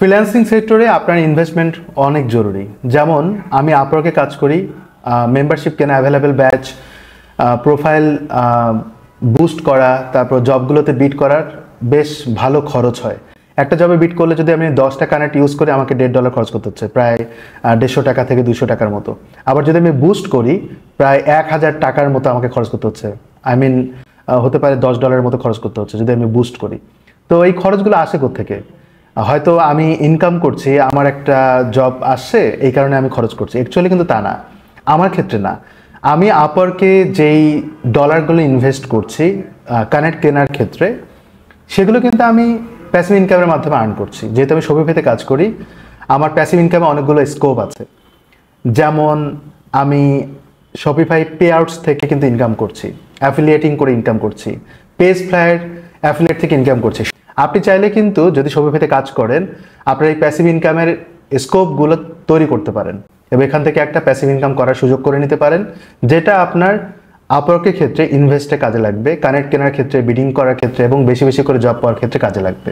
Freelancing সেক্টরে আপনার investment অনেক জরুরি। যেমন আমি আপওয়ার্কে কাজ করি, মেম্বারশিপ কেনা, অ্যাভেলেবেল ব্যাচ, প্রোফাইল বুস্ট করা, তারপর জবগুলোতে বিট করার বেশ ভালো খরচ হয়। একটা জবে বিট করলে যদি আমি 10টা কানেক্ট ইউজ করি আমাকে $1.5 খরচ করতে হচ্ছে, প্রায় 150 টাকা থেকে 200 টাকার মতো। আবার যদি আমি বুস্ট করি প্রায় 1000 টাকার মতো আমাকে খরচ করতে হচ্ছে। হতে পারে $10 মতো খরচ করতে হচ্ছে যদি আমি বুস্ট করি। তো এই খরচগুলো আসে কোত্থেকে? হয়তো আমি ইনকাম করছি, আমার একটা জব আসছে, এই কারণে আমি খরচ করছি। অ্যাকচুয়ালি কিন্তু তা না, আমার ক্ষেত্রে না। আমি আপওয়ার্কে যেই ডলারগুলো ইনভেস্ট করছি কানেক্ট কেনার ক্ষেত্রে, সেগুলো কিন্তু আমি প্যাসিভ ইনকামের মাধ্যমে আর্ন করছি। যেহেতু আমি শপিফাইতে কাজ করি, আমার প্যাসিভ ইনকামে অনেকগুলো স্কোপ আছে। যেমন আমি শপিফাই পে আউটস থেকে কিন্তু ইনকাম করছি, অ্যাফিলিয়েটিং করে ইনকাম করছি, পেজ ফ্লায়ার অ্যাফিলিয়েট থেকে ইনকাম করছি। আপনি চাইলে কিন্তু যদি শপিফাইতে কাজ করেন, আপনার এই প্যাসিভ ইনকামের স্কোপগুলো তৈরি করতে পারেন এবং এখান থেকে একটা প্যাসিভ ইনকাম করার সুযোগ করে নিতে পারেন, যেটা আপনার আপওয়ার্কের ক্ষেত্রে ইনভেস্টে কাজে লাগবে, কানেক্ট কেনার ক্ষেত্রে, বিডিং করার ক্ষেত্রে এবং বেশি বেশি করে জব পাওয়ার ক্ষেত্রে কাজে লাগবে।